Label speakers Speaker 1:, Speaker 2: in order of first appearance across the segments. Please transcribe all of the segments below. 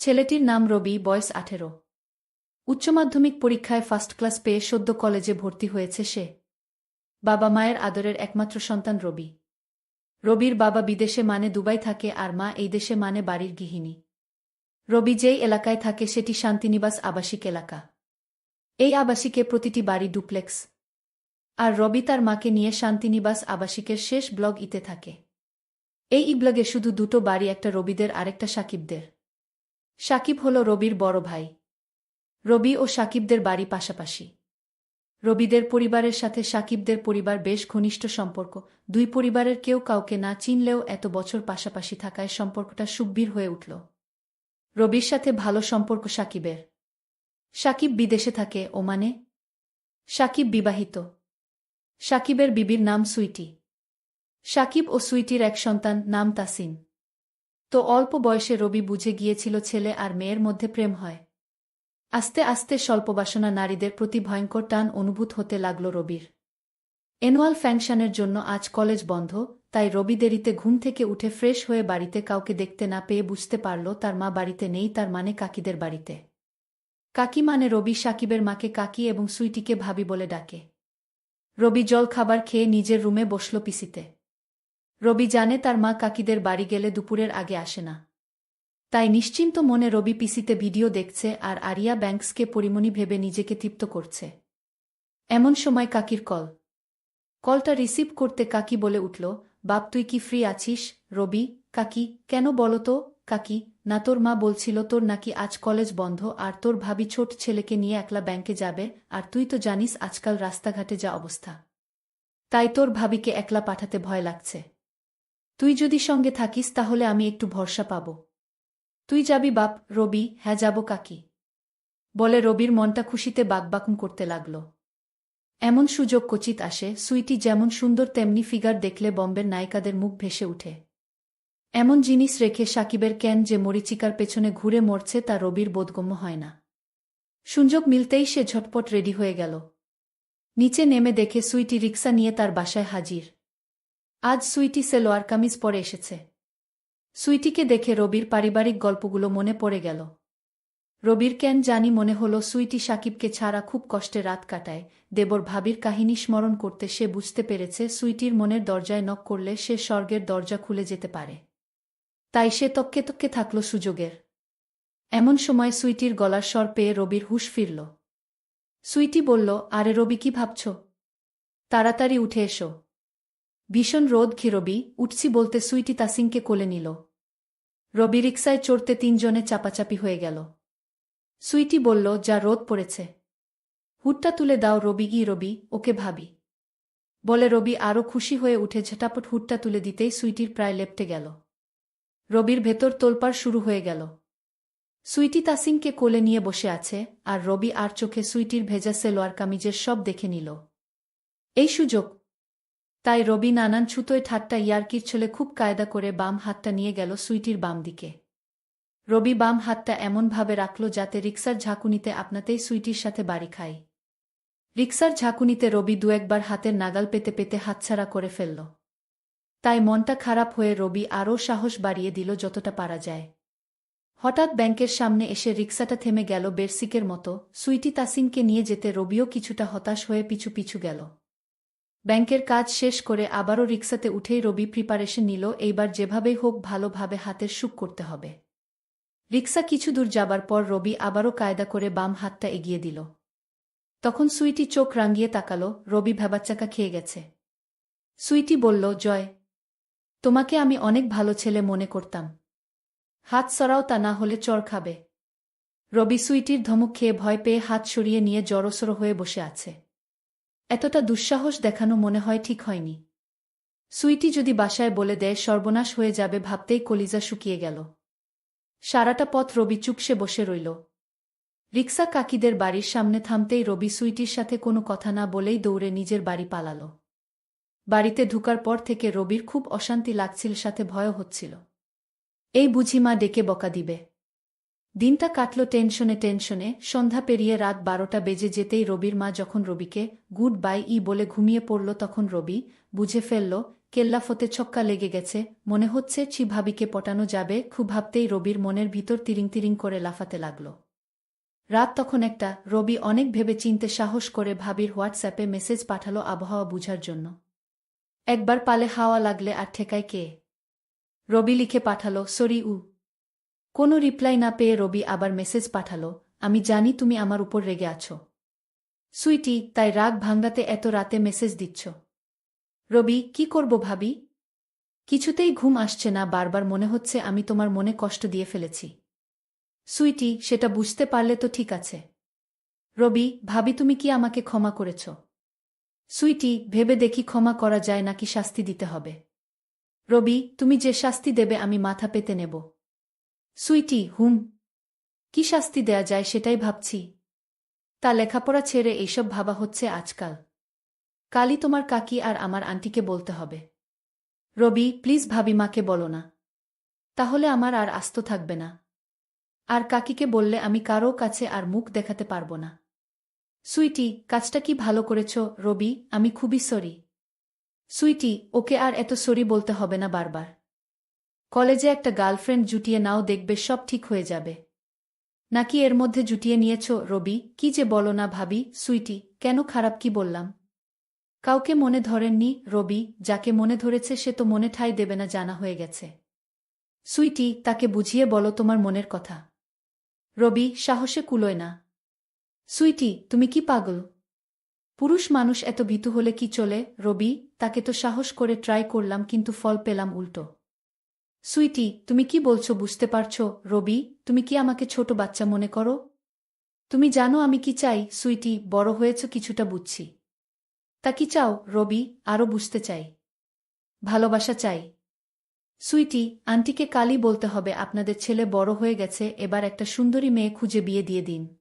Speaker 1: ছেলেটির নাম রবি, বয়স 18। উচ্চমাধ্যমিক পরীক্ষায় ফার্স্ট ক্লাস পেয়ে সদ্য কলেজে ভর্তি হয়েছে সে। বাবা মায়ের আদরের একমাত্র সন্তান রবি। রবির বাবা বিদেশে মানে দুবাই থাকে আর মা এই দেশে মানে বাড়ির গৃহিণী। রবি যেই এলাকায় থাকে সেটি শান্তিনিবাস আবাসিক এলাকা। এই আবাসিকে প্রতিটি বাড়ি ডুপ্লেক্স। আর রবি তার মাকে নিয়ে শান্তিনিবাস আবাসিকের শেষ ব্লক ইতে থাকে। এই ব্লগে শুধু দুটো বাড়ি, একটা রবিদের আরেকটা সাকিবদের। সাকিব হল রবির বড় ভাই। রবি ও সাকিবদের বাড়ি পাশাপাশি। রবিদের পরিবারের সাথে সাকিবদের পরিবার বেশ ঘনিষ্ঠ সম্পর্ক। দুই পরিবারের কেউ কাউকে না চিনলেও এত বছর পাশাপাশি থাকায় সম্পর্কটা সুগভীর হয়ে উঠল। রবির সাথে ভালো সম্পর্ক সাকিবের। সাকিব বিদেশে থাকে, ওমানে। সাকিব বিবাহিত। সাকিবের বিবির নাম সুইটি। সাকিব ও সুইটির এক সন্তান, নাম তাসিন। তো অল্প বয়সে রবি বুঝে গিয়েছিল ছেলে আর মেয়ের মধ্যে প্রেম হয়। আস্তে আস্তে স্বল্পবাসনা নারীদের প্রতি ভয়ঙ্কর টান অনুভূত হতে লাগল রবির। অ্যানুয়াল ফাংশনের জন্য আজ কলেজ বন্ধ, তাই রবি দেরিতে ঘুম থেকে উঠে ফ্রেশ হয়ে বাড়িতে কাউকে দেখতে না পেয়ে বুঝতে পারল তার মা বাড়িতে নেই, তার মানে কাকিদের বাড়িতে। কাকি মানে রবি সাকিবের মাকে কাকি এবং সুইটিকে ভাবি বলে ডাকে। রবি জল খাবার খেয়ে নিজের রুমে বসল পিসিতে। রবি জানে তার মা কাকিদের বাড়ি গেলে দুপুরের আগে আসে না। তাই নিশ্চিন্ত মনে রবি পিসিতে ভিডিও দেখছে আর আরিয়া ব্যাংকসকে পরিমণি ভেবে নিজেকে তৃপ্ত করছে। এমন সময় কাকির কল। কলটা রিসিভ করতে কাকি বলে উঠল, বাপ তুই কি ফ্রি আছিস? রবি, কাকি, কেন বলো তো? কাকি, না তোর মা বলছিল তোর নাকি আজ কলেজ বন্ধ আর তোর ভাবি ছোট ছেলেকে নিয়ে একলা ব্যাংকে যাবে, আর তুই তো জানিস আজকাল রাস্তাঘাটে যা অবস্থা। তাই তোর ভাবিকে একলা পাঠাতে ভয় লাগছে। তুই যদি সঙ্গে থাকিস তাহলে আমি একটু ভরসা পাব। তুই যাবি বাপ? রবি, হ্যাঁ যাব কাকি বলে রবির মনটা খুশিতে বাকবাকুম করতে লাগল। এমন সুযোগ কচিত আসে। সুইটি যেমন সুন্দর তেমনি ফিগার দেখলে বম্বের নায়িকাদের মুখ ভেসে উঠে। এমন জিনিস রেখে সাকিবের কেন যে মরিচিকার পেছনে ঘুরে মরছে তা রবির বোধগম্য হয় না। সুযোগ মিলতেই সে ঝটপট রেডি হয়ে গেল। নিচে নেমে দেখে সুইটি রিক্সা নিয়ে তার বাসায় হাজির। আজ সুইটি সেলোয়ার কামিজ পরে এসেছে। সুইটিকে দেখে রবির পারিবারিক গল্পগুলো মনে পড়ে গেল। রবির কেন জানি মনে হলো সুইটি সাকিবকে ছাড়া খুব কষ্টে রাত কাটায়। দেবর ভাবির কাহিনী স্মরণ করতে সে বুঝতে পেরেছে সুইটির মনের দরজায় নক করলে সে স্বর্গের দরজা খুলে যেতে পারে। তাই সে তককে তককে থাকল সুযোগের। এমন সময় সুইটির গলার স্বর পেয়ে রবির হুঁশ ফিরল। সুইটি বলল, আরে রবি, কি ভাবছ? তাড়াতাড়ি উঠে এসো। ভীষণ রোদ কি রবি? উঠছি বলতে সুইটি তাসিনকে কোলে নিল। রবি রিকশায় চড়তে তিনজনে চাপাচাপি হয়ে গেল। সুইটি বলল, যা রোদ পড়েছে। হুডটা তুলে দাও রবি। গি রবি, ওকে ভাবি বলে রবি আরও খুশি হয়ে উঠে ঝটাপট হুডটা তুলে দিতেই সুইটির প্রায় লেপ্টে গেল। রবির ভেতর তোলপাড় শুরু হয়ে গেল। সুইটি তাসিনকে কোলে নিয়ে বসে আছে আর রবি আর চোখে সুইটির ভেজা সেলোয়ার কামিজের সব দেখে নিল। এই সুযোগ। তাই রবি নানান ছুতোয় ঠাট্টা ইয়ার্কির ছলে খুব কায়দা করে বাম হাতটা নিয়ে গেল সুইটির বাম দিকে। রবি বাম হাতটা এমনভাবে রাখল যাতে রিক্সার ঝাঁকুনিতে আপনাতেই সুইটির সাথে বাড়ি খায়। রিক্সার ঝাঁকুনিতে রবি দু একবার হাতের নাগাল পেতে পেতে হাতছাড়া করে ফেলল। তাই মনটা খারাপ হয়ে রবি আরও সাহস বাড়িয়ে দিল যতটা পারা যায়। হঠাৎ ব্যাংকের সামনে এসে রিক্সাটা থেমে গেল বেরসিকের মতো। সুইটি তাসিনকে নিয়ে যেতে রবিও কিছুটা হতাশ হয়ে পিছু পিছু গেল। ব্যাংকের কাজ শেষ করে আবারও রিক্সাতে উঠেই রবি প্রিপারেশন নিল, এইবার যেভাবেই হোক ভালোভাবে হাতের সুখ করতে হবে। রিক্সা কিছু দূর যাবার পর রবি আবারও কায়দা করে বাম হাতটা এগিয়ে দিল। তখন সুইটি চোখ রাঙিয়ে তাকালো, রবি ভ্যাবাচ্চাকা খেয়ে গেছে। সুইটি বলল, জয়, তোমাকে আমি অনেক ভালো ছেলে মনে করতাম। হাত সরাও, তা না হলে চড় খাবে। রবি সুইটির ধমক খেয়ে ভয় পেয়ে হাত সরিয়ে নিয়ে জড়সড় হয়ে বসে আছে। এতটা দুঃসাহস দেখানো মনে হয় ঠিক হয়নি। সুইটি যদি বাসায় বলে দেয় সর্বনাশ হয়ে যাবে ভাবতেই কলিজা শুকিয়ে গেল। সারাটা পথ রবি চুপসে বসে রইল। রিক্সা কাকিদের বাড়ির সামনে থামতেই রবি সুইটির সাথে কোনো কথা না বলেই দৌড়ে নিজের বাড়ি পালাল। বাড়িতে ঢুকার পর থেকে রবির খুব অশান্তি লাগছিল, সাথে ভয়ও হচ্ছিল। এই বুঝি মা ডেকে বকা দিবে। দিনটা কাটল টেনশনে টেনশনে। সন্ধ্যা পেরিয়ে রাত 12টা বেজে যেতেই রবির মা যখন রবিকে গুড বাই বলে ঘুমিয়ে পড়ল তখন রবি বুঝে ফেলল কেল্লাফতে ছক্কা লেগে গেছে, মনে হচ্ছে ভাবিকে পটানো যাবে। খুব ভাবতেই রবির মনের ভিতর তিরিং তিরিং করে লাফাতে লাগল। রাত তখন একটা। রবি অনেক ভেবে চিনতে সাহস করে ভাবির হোয়াটসঅ্যাপে মেসেজ পাঠালো আবহাওয়া বুঝার জন্য। একবার পালে হাওয়া লাগলে আর ঠেকায় কে? রবি লিখে পাঠালো, সরি উ। কোনো রিপ্লাই না পেয়ে রবি আবার মেসেজ পাঠালো, আমি জানি তুমি আমার উপর রেগে আছো সুইটি, তাই রাগ ভাঙাতে এত রাতে মেসেজ দিচ্ছ। রবি, কি করব ভাবি? কিছুতেই ঘুম আসছে না, বারবার মনে হচ্ছে আমি তোমার মনে কষ্ট দিয়ে ফেলেছি। সুইটি, সেটা বুঝতে পারলে তো ঠিক আছে। রবি, ভাবি তুমি কি আমাকে ক্ষমা করেছ? সুইটি, ভেবে দেখি ক্ষমা করা যায় নাকি শাস্তি দিতে হবে। রবি, তুমি যে শাস্তি দেবে আমি মাথা পেতে নেব। সুইটি, হুম। কি শাস্তি দেয়া যায় সেটাই ভাবছি। তা লেখাপড়া ছেড়ে এইসব ভাবা হচ্ছে আজকাল। কালই তোমার কাকি আর আমার আন্টিকে বলতে হবে। রবি, প্লিজ ভাবি মাকে বলো না। তাহলে আমার আর আস্ত থাকবে না। আর কাকিকে বললে আমি কারও কাছে আর মুখ দেখাতে পারব না। সুইটি, কাজটা কি ভালো করেছ রবি, আমি খুবই সরি। সুইটি, ওকে আর এত সরি বলতে হবে না বারবার। কলেজে একটা গার্লফ্রেন্ড জুটিয়ে নাও, দেখবে সব ঠিক হয়ে যাবে। নাকি এর মধ্যে জুটিয়ে নিয়েছ? রবি, কি যে বলো না ভাবি। সুইটি, কেন, খারাপ কি বললাম? কাউকে মনে ধরেননি রবি, যাকে মনে ধরেছে সে তো মনে ঠাঁই দেবে না, জানা হয়ে গেছে। সুইটি, তাকে বুঝিয়ে বলো তোমার মনের কথা। রবি, সাহসে কুলোয় না। সুইটি, তুমি কি পাগল? পুরুষ মানুষ এত ভীতু হলে কি চলে? রবি, তাকে তো সাহস করে ট্রাই করলাম কিন্তু ফল পেলাম উল্টো। সুইটি, তুমি কি বলছো বুঝতে পারছো? রবি, তুমি কি আমাকে ছোট বাচ্চা মনে করো? তুমি জানো আমি কি চাই? সুইটি, বড় হয়েছ কিছুটা বুঝছি। তা কি চাও? রবি, আরও বুঝতে চাই। ভালোবাসা চাই। সুইটি, আন্টিকে কালই বলতে হবে আপনাদের ছেলে বড় হয়ে গেছে, এবার একটা সুন্দরী মেয়ে খুঁজে বিয়ে দিয়ে দিন।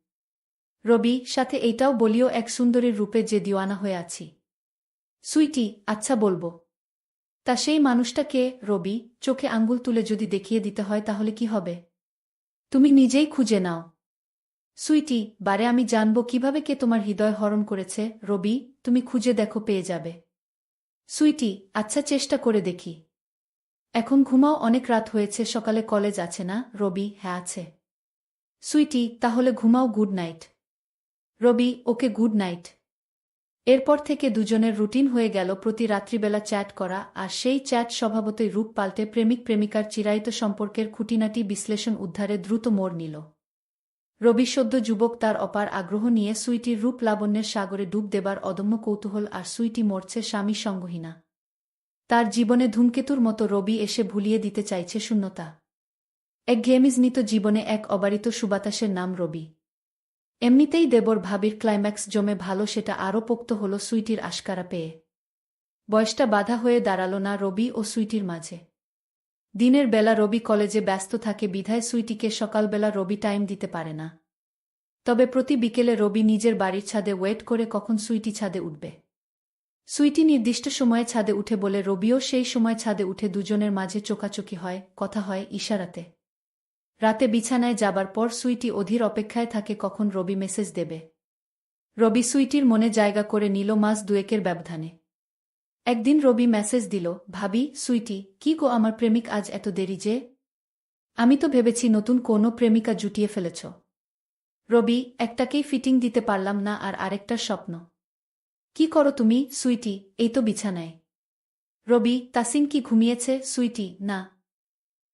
Speaker 1: রবি, সাথে এইটাও বলিও এক সুন্দরীর রূপে যে দিওয়ানা হয়ে আছি। সুইটি, আচ্ছা বলবো। তা সেই মানুষটা কে? রবি, চোখে আঙ্গুল তুলে যদি দেখিয়ে দিতে হয় তাহলে কি হবে? তুমি নিজেই খুঁজে নাও। সুইটি, বারে আমি জানব কিভাবে কে তোমার হৃদয় হরণ করেছে? রবি, তুমি খুঁজে দেখো, পেয়ে যাবে। সুইটি, আচ্ছা চেষ্টা করে দেখি। এখন ঘুমাও, অনেক রাত হয়েছে, সকালে কলেজ আছে না? রবি, হ্যাঁ আছে। সুইটি, তাহলে ঘুমাও, গুড নাইট। রবি, ওকে, গুড নাইট। এরপর থেকে দুজনের রুটিন হয়ে গেল প্রতি রাত্রিবেলা চ্যাট করা, আর সেই চ্যাট স্বভাবতই রূপ পাল্টে প্রেমিক প্রেমিকার চিরায়ত সম্পর্কের খুঁটিনাটি বিশ্লেষণ উদ্ধারে দ্রুত মোড় নিল। রবি সদ্য যুবক, তার অপার আগ্রহ নিয়ে সুইটির রূপ লাবণ্যের সাগরে ডুব দেবার অদম্য কৌতূহল, আর সুইটি মরছে স্বামী সঙ্গহীনা। তার জীবনে ধূমকেতুর মতো রবি এসে ভুলিয়ে দিতে চাইছে শূন্যতা। একঘেয়েমিজনিত জীবনে এক অবারিত সুবাতাসের নাম রবি। এমনিতেই দেবর ভাবির ক্লাইম্যাক্স জমে ভালো, সেটা আরও পোক্ত হল সুইটির আশকারা পেয়ে। বয়সটা বাধা হয়ে দাঁড়াল না রবি ও সুইটির মাঝে। দিনের বেলা রবি কলেজে ব্যস্ত থাকে বিধায় সুইটিকে সকালবেলা রবি টাইম দিতে পারে না। তবে প্রতি বিকেলে রবি নিজের বাড়ির ছাদে ওয়েট করে কখন সুইটি ছাদে উঠবে। সুইটি নির্দিষ্ট সময়ে ছাদে উঠে বলে রবিও সেই সময় ছাদে উঠে, দুজনের মাঝে চোখাচোখি হয়, কথা হয় ইশারাতে। রাতে বিছানায় যাবার পর সুইটি অধীর অপেক্ষায় থাকে কখন রবি মেসেজ দেবে। রবি সুইটির মনে জায়গা করে নিল মাস দুয়েকের ব্যবধানে। একদিন রবি মেসেজ দিল, ভাবি, সুইটি, কি গো আমার প্রেমিক আজ এত দেরি যে? আমি তো ভেবেছি নতুন কোনো প্রেমিকা জুটিয়ে ফেলেছ। রবি, একটাকেই ফিটিং দিতে পারলাম না, আর আরেকটার স্বপ্ন। কি করো তুমি? সুইটি, এই তো বিছানায়। রবি, তাসিন কি ঘুমিয়েছে? সুইটি, না।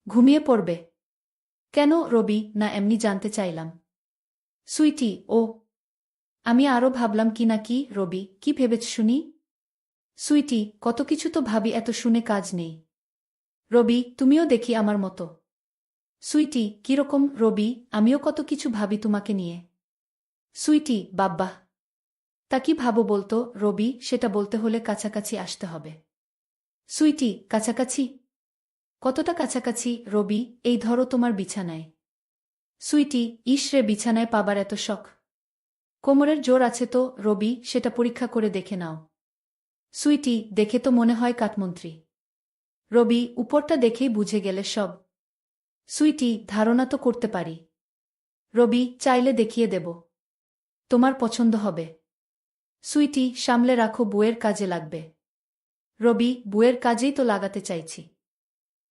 Speaker 1: ঘুমিয়ে পড়বে কেন? রবি, না, এমনি জানতে চাইলাম। সুইটি, ও, আমি আরও ভাবলাম কি না কি। রবি, কি ভেবেছ শুনি? সুইটি, কত কিছু তো ভাবি, এত শুনে কাজ নেই। রবি, তুমিও দেখি আমার মতো। সুইটি, কিরকম? রবি, আমিও কত কিছু ভাবি তোমাকে নিয়ে। সুইটি, বাব্বাহ! তা কি ভাবো বলতো? রবি, সেটা বলতে হলে কাছাকাছি আসতে হবে। সুইটি, কাছাকাছি? কতটা কাছাকাছি? রবি, এই ধরো তোমার বিছানায়। সুইটি, ইস রে, বিছানায় পাবার এত শখ? কোমরের জোর আছে তো? রবি, সেটা পরীক্ষা করে দেখে নাও। সুইটি, দেখে তো মনে হয় কাঠমন্ত্রী। রবি, উপরটা দেখেই বুঝে গেলে সব। সুইটি, ধারণা তো করতে পারি। রবি, চাইলে দেখিয়ে দেব। তোমার পছন্দ হবে। সুইটি, সামলে রাখো, বউয়ের কাজে লাগবে। রবি, বুয়ের কাজেই তো লাগাতে চাইছি।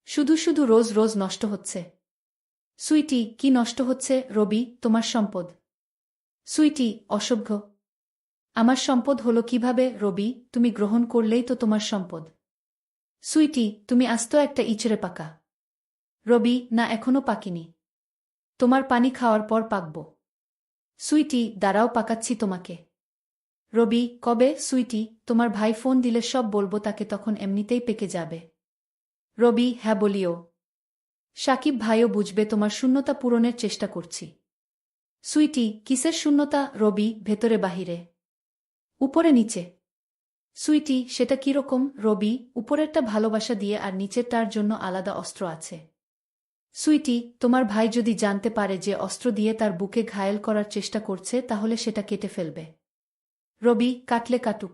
Speaker 1: শুধু শুধু রোজ রোজ নষ্ট হচ্ছে। সুইটি, কি নষ্ট হচ্ছে? রবি, তোমার সম্পদ। সুইটি, অসভ্য। আমার সম্পদ হলো কিভাবে? রবি, তুমি গ্রহণ করলেই তো তোমার সম্পদ। সুইটি, তুমি আস্ত একটা ইচড়ে পাকা। রবি, না, এখনো পাকিনি। তোমার পানি খাওয়ার পর পাকব। সুইটি, দাঁড়াও, পাকাচ্ছি তোমাকে। রবি, কবে? সুইটি, তোমার ভাই ফোন দিলে সব বলবো তাকে, তখন এমনিতেই পেকে যাবে। রবি, হ্যাঁ বলিও। সাকিব ভাইও বুঝবে তোমার শূন্যতা পূরণের চেষ্টা করছি। সুইটি, কিসের শূন্যতা? রবি, ভেতরে বাহিরে। উপরে নিচে। সুইটি, সেটা কিরকম? রবি, উপরেরটা ভালোবাসা দিয়ে আর নিচেরটার জন্য আলাদা অস্ত্র আছে। সুইটি, তোমার ভাই যদি জানতে পারে যে অস্ত্র দিয়ে তার বুকে ঘায়েল করার চেষ্টা করছে, তাহলে সেটা কেটে ফেলবে। রবি, কাটলে কাটুক।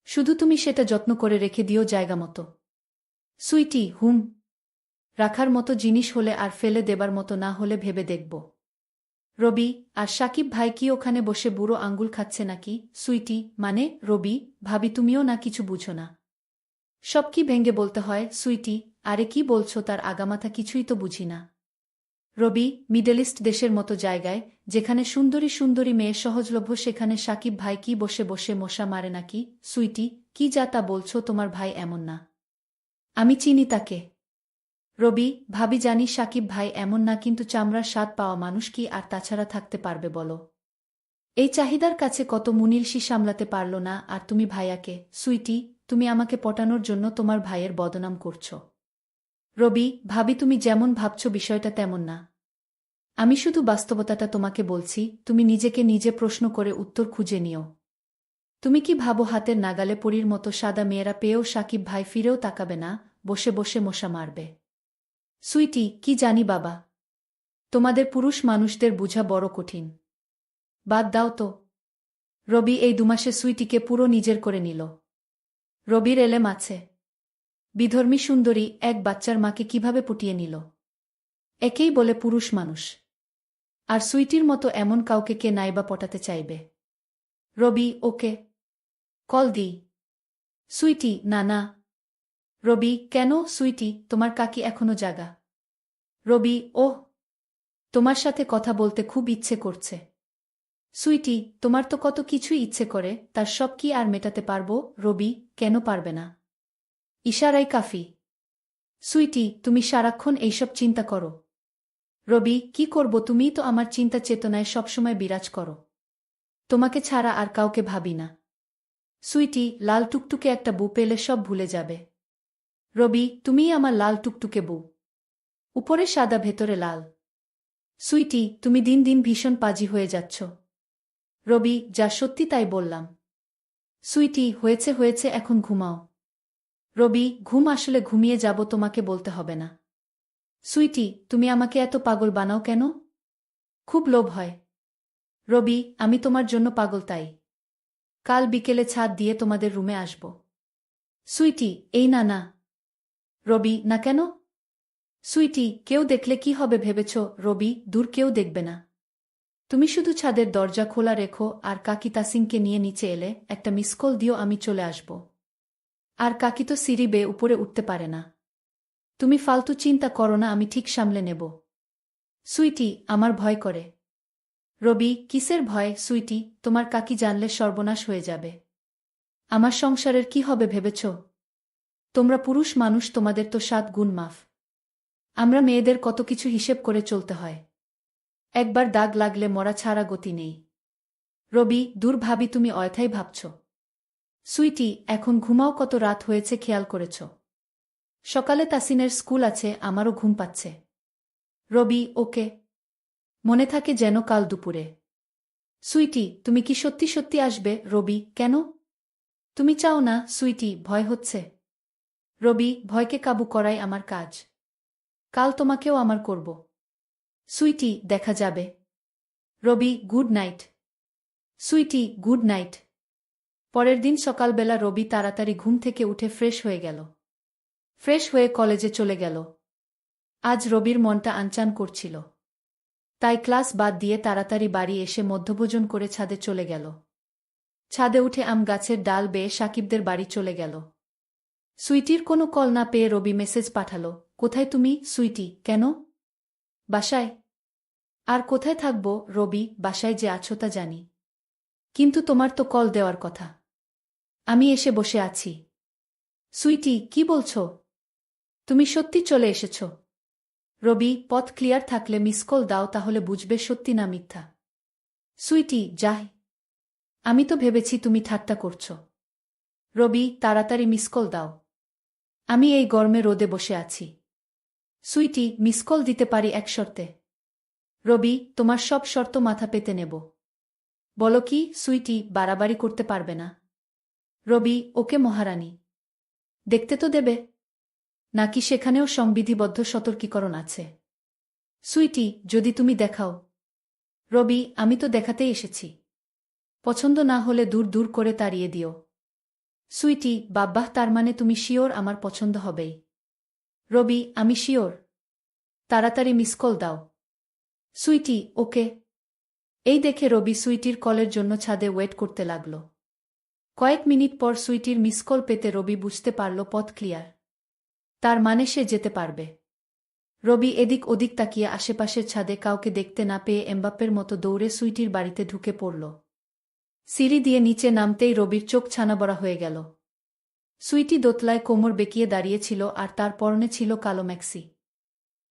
Speaker 1: শুধু তুমি সেটা যত্ন করে রেখে দিও জায়গা মতো। সুইটি, হুম। রাখার মতো জিনিস হলে আর ফেলে দেবার মতো না হলে ভেবে দেখব। রবি, আর সাকিব ভাই কি ওখানে বসে বুড়ো আঙ্গুল খাচ্ছে নাকি? সুইটি, মানে? রবি, ভাবি তুমিও না কিছু বুঝো না। সব কি ভেঙ্গে বলতে হয়? সুইটি, আরে কি বলছো, তার আগামাথা কিছুই তো বুঝি না। রবি, মিডল ইস্ট দেশের মতো জায়গায়, যেখানে সুন্দরী সুন্দরী মেয়ে সহজলভ্য, সেখানে সাকিব ভাই কি বসে বসে মশা মারে নাকি? সুইটি, কি যা তা বলছো, তোমার ভাই এমন না। আমি চিনি তাকে। রবি, ভাবি জানি সাকিব ভাই এমন না, কিন্তু চামড়ার স্বাদ পাওয়া মানুষ কি আর তাছাড়া থাকতে পারবে বলো? এই চাহিদার কাছে কত মুনিলসি সামলাতে পারল না, আর তুমি ভাইয়াকে। সুইটি, তুমি আমাকে পটানোর জন্য তোমার ভাইয়ের বদনাম করছো। রবি, ভাবি তুমি যেমন ভাবছ বিষয়টা তেমন না। আমি শুধু বাস্তবতাটা তোমাকে বলছি, তুমি নিজেকে নিজে প্রশ্ন করে উত্তর খুঁজে নিও। তুমি কি ভাবো হাতের নাগালে পরীর মতো সাদা মেয়েরা পেয়েও সাকিব ভাই ফিরেও তাকাবে না, বসে বসে মশা মারবে? সুইটি, কি জানি বাবা। তোমাদের পুরুষ মানুষদের বুঝা বড় কঠিন। বাদ দাও তো। রবি এই দুমাসে সুইটিকে পুরো নিজের করে নিল। রবির এলেম আছে। বিধর্মী সুন্দরী এক বাচ্চার মাকে কিভাবে পটিয়ে নিল। একেই বলে পুরুষ মানুষ। আর সুইটির মতো এমন কাউকে কে নাইবা পটাতে চাইবে? রবি, ওকে কল দিই। সুইটি, না না। রবি, কেন? সুইটি, তোমার কাকি এখনো জাগা। রবি, ওহ, তোমার সাথে কথা বলতে খুব ইচ্ছে করছে। সুইটি, তোমার তো কত কিছুই ইচ্ছে করে, তার সব কি আর মেটাতে পারবো? রবি, কেন পারবে না? ইশারাই কাফি। সুইটি, তুমি সারাক্ষণ এইসব চিন্তা করো। রবি, কি করব, তুমিই তো আমার চিন্তা চেতনায় সবসময় বিরাজ করো। তোমাকে ছাড়া আর কাউকে ভাবি না। সুইটি, লাল টুকটুকে একটা বউ পেলে সব ভুলে যাবে। রবি, তুমিই আমার লাল টুকটুকে বউ। উপরে সাদা ভেতরে লাল। সুইটি, তুমি দিন দিন ভীষণ পাজি হয়ে যাচ্ছ। রবি, যা সত্যি তাই বললাম। সুইটি, হয়েছে হয়েছে, এখন ঘুমাও। রবি, ঘুম আসলে ঘুমিয়ে যাব, তোমাকে বলতে হবে না। সুইটি, তুমি আমাকে এত পাগল বানাও কেন? খুব লোভ হয়। রবি, আমি তোমার জন্য পাগল, তাই কাল বিকেলে ছাদ দিয়ে তোমাদের রুমে আসব। সুইটি, এই না না। রবি, না কেন? সুইটি, কেউ দেখলে কি হবে ভেবেছ? রবি, দূর, কেউ দেখবে না। তুমি শুধু ছাদের দরজা খোলা রেখো, আর কাকি তাসিনকে নিয়ে নিচে এলে একটা মিস কল দিও, আমি চলে আসব। আর কাকি তো সিঁড়ি বেয়ে উপরে উঠতে পারে না। তুমি ফালতু চিন্তা করো না, আমি ঠিক সামলে নেব। সুইটি, আমার ভয় করে। রবি, কিসের ভয়? সুইটি, তোমার কাকি জানলে সর্বনাশ হয়ে যাবে। আমার সংসারের কি হবে ভেবেছ? তোমরা পুরুষ মানুষ, তোমাদের তো 7 গুণ মাফ। আমরা মেয়েদের কত কিছু হিসেব করে চলতে হয়। একবার দাগ লাগলে মরা ছাড়া গতি নেই। রবি, দূর ভাবি, তুমি অয়থাই ভাবছ। সুইটি, এখন ঘুমাও, কত রাত হয়েছে খেয়াল করেছ? সকালে তাসিনের স্কুল আছে, আমারও ঘুম পাচ্ছে। রবি, ওকে। মনে থাকে যেন কাল দুপুরে। সুইটি, তুমি কি সত্যি সত্যি আসবে? রবি, কেন? তুমি চাও না? সুইটি, ভয় হচ্ছে। রবি, ভয়কে কাবু করাই আমার কাজ। কাল তোমাকেও আমার করব। সুইটি, দেখা যাবে। Rabi, good night. Sweety, good night. পরের দিন সকালবেলা রবি তাড়াতাড়ি ঘুম থেকে উঠে ফ্রেশ হয়ে গেল। ফ্রেশ হয়ে কলেজে চলে গেল। আজ রবির মনটা আনচান করছিল। তাই ক্লাস বাদ দিয়ে তাড়াতাড়ি বাড়ি এসে মধ্যভোজন করে ছাদে চলে গেল। ছাদে উঠে আম গাছের ডাল বেয়ে সাকিবদের বাড়ি চলে গেল। সুইটির কোনো কল না পেয়ে রবি মেসেজ পাঠালো, কোথায় তুমি, সুইটি? কেন? বাসায়। আর কোথায় থাকব রবি, বাসায় যে আছো তা জানি। কিন্তু তোমার তো কল দেওয়ার কথা। আমি এসে বসে আছি। সুইটি, কি বলছ? তুমি সত্যি চলে এসেছ? রবি, পথ ক্লিয়ার থাকলে মিস কল দাও, তাহলে বুঝবে সত্যি না মিথ্যা। সুইটি, যাই। আমি তো ভেবেছি তুমি ঠাট্টা করছ। রবি, তাড়াতাড়ি মিস কল দাও। আমি এই গরমে রোদে বসে আছি। সুইটি, মিস কল দিতে পারি এক শর্তে। রবি, তোমার সব শর্ত মাথা পেতে নেব। বলো কি সুইটি, বাড়াবাড়ি করতে পারবে না? রবি, ওকে মহারানী। দেখতে তো দেবে। নাকি সেখানেও সংবিধিবদ্ধ সতর্কীকরণ আছে? সুইটি, যদি তুমি দেখাও। রবি, আমি তো দেখাতেই এসেছি। পছন্দ না হলে দূর দূর করে তাড়িয়ে দিও। সুইটি, বাব্বাহ, তার মানে তুমি শিওর আমার পছন্দ হবেই? রবি, আমি শিওর। তাড়াতাড়ি মিস কল দাও। সুইটি, ওকে। এই দেখে রবি সুইটির কলের জন্য ছাদে ওয়েট করতে লাগল। কয়েক মিনিট পর সুইটির মিস কল পেতে রবি বুঝতে পারল পথ ক্লিয়ার। তার মানে সে যেতে পারবে। রবি এদিক ওদিক তাকিয়ে আশেপাশের ছাদে কাউকে দেখতে না পেয়ে এমবাপ্পের মতো দৌড়ে সুইটির বাড়িতে ঢুকে পড়ল। সিঁড়ি দিয়ে নিচে নামতেই রবির চোখ ছানাবড়া হয়ে গেল। সুইটি দোতলায় কোমর বেঁকিয়ে দাঁড়িয়েছিল আর তার পরনে ছিল কালো ম্যাক্সি।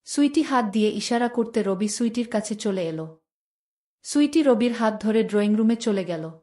Speaker 1: সুইটি হাত দিয়ে ইশারা করতে রবি সুইটির কাছে চলে এল। সুইটি রবির হাত ধরে ড্রয়িং রুমে চলে গেল।